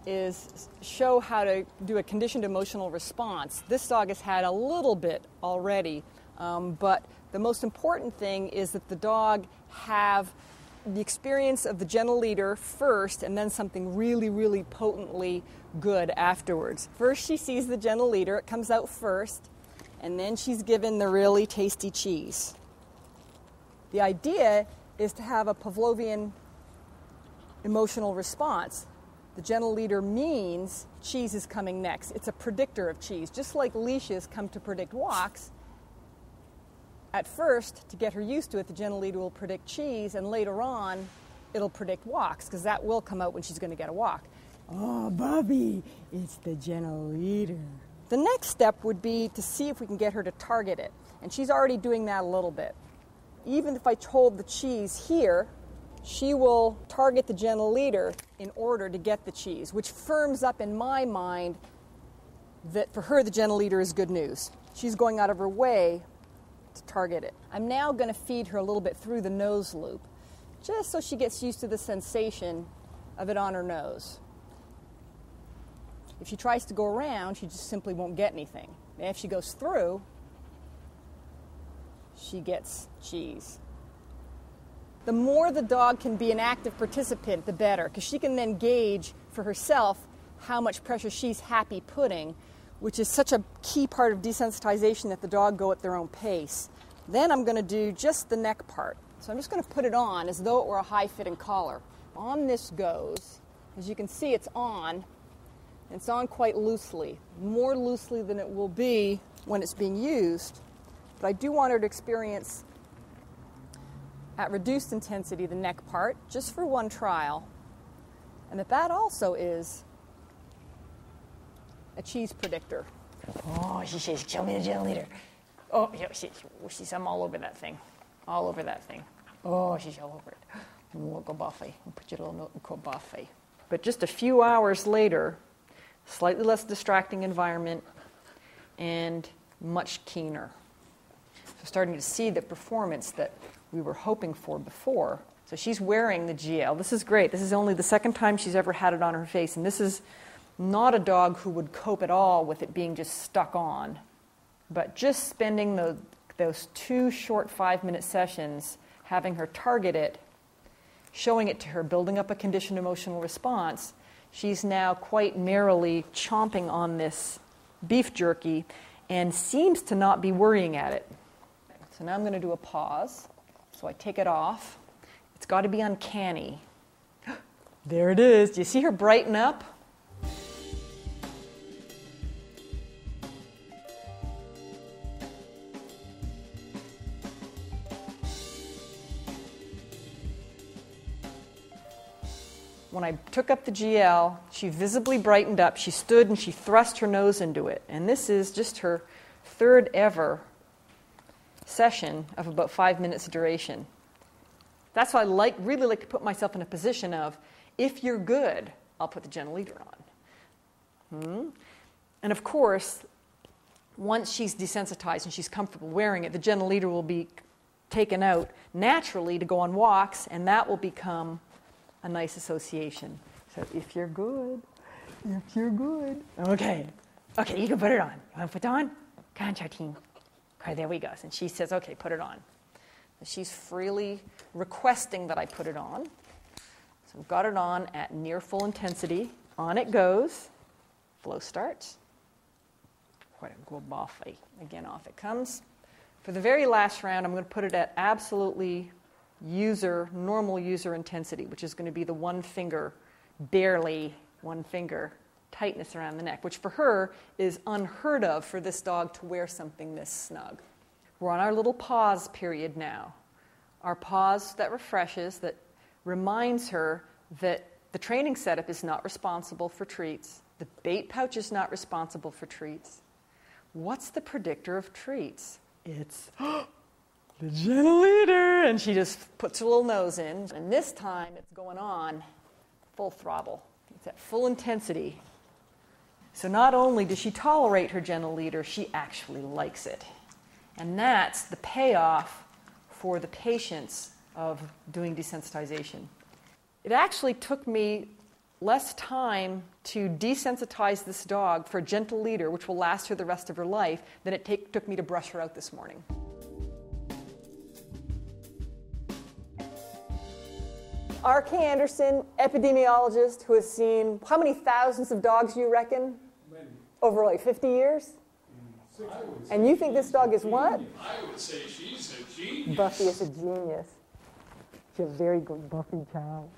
is show how to do a conditioned emotional response. This dog has had a little bit already, but the most important thing is that the dog have the experience of the gentle leader first and then something really, really potently good afterwards. First she sees the gentle leader, it comes out first, and then she's given the really tasty cheese. The idea is to have a Pavlovian emotional response. The gentle leader means cheese is coming next. It's a predictor of cheese. Just like leashes come to predict walks, at first, to get her used to it, the gentle leader will predict cheese, and later on, it'll predict walks, because that will come out when she's going to get a walk. Oh, Bobby, it's the gentle leader. The next step would be to see if we can get her to target it, and she's already doing that a little bit. Even if I hold the cheese here, she will target the gentle leader in order to get the cheese, which firms up in my mind that for her the gentle leader is good news. She's going out of her way to target it. I'm now going to feed her a little bit through the nose loop, just so she gets used to the sensation of it on her nose. If she tries to go around, she just simply won't get anything. And if she goes through, she gets cheese. The more the dog can be an active participant, the better, because she can then gauge for herself how much pressure she's happy putting, which is such a key part of desensitization, that the dog go at their own pace. Then I'm going to do just the neck part. So I'm just going to put it on as though it were a high-fitting collar. On this goes. As you can see, it's on. And it's on quite loosely, more loosely than it will be when it's being used. But I do want her to experience at reduced intensity the neck part, just for one trial. And that also is a cheese predictor. Oh, she says, show me the gentle leader. Oh, yeah, I'm all over that thing. All over that thing. Oh, she's all over it. We'll go buffet. We'll put you a little note and go buffet. But just a few hours later, slightly less distracting environment and much keener. So starting to see the performance that we were hoping for before. So she's wearing the GL. This is great. This is only the second time she's ever had it on her face, and this is not a dog who would cope at all with it being just stuck on. But just spending those 2 short 5-minute sessions, having her target it, showing it to her, building up a conditioned emotional response, she's now quite merrily chomping on this beef jerky and seems to not be worrying at it. So now I'm going to do a pause. So I take it off. It's got to be uncanny. There it is. Do you see her brighten up? When I took up the GL, she visibly brightened up. She stood and she thrust her nose into it. And this is just her 3rd ever session of about 5 minutes duration. That's why I really like to put myself in a position of, if you're good, I'll put the gentle leader on. And of course, once she's desensitized and she's comfortable wearing it, the gentle leader will be taken out naturally to go on walks, and that will become a nice association. So if you're good, Okay, you can put it on. You want to put it on? Come on, Chartine. Okay, there we go. And she says, okay, put it on. And she's freely requesting that I put it on. So we've got it on at near full intensity. On it goes. Flow starts. Again, off it comes. For the very last round, I'm going to put it at absolutely normal user intensity, which is going to be the barely one finger tightness around the neck, which for her is unheard of for this dog to wear something this snug. We're on our little pause period now. Our pause that refreshes, that reminds her that the training setup is not responsible for treats. The bait pouch is not responsible for treats. What's the predictor of treats? It's the gentle leader. And she just puts her little nose in. And this time it's going on full throttle. It's at full intensity. So not only does she tolerate her gentle leader, she actually likes it. And that's the payoff for the patience of doing desensitization. It actually took me less time to desensitize this dog for a gentle leader, which will last her the rest of her life, than it took me to brush her out this morning. R.K. Anderson, epidemiologist who has seen how many thousands of dogs, you reckon? Many. Over like 50 years? And you think this dog is what? I would say she's a genius. Buffy is a genius. She's a very good Buffy child.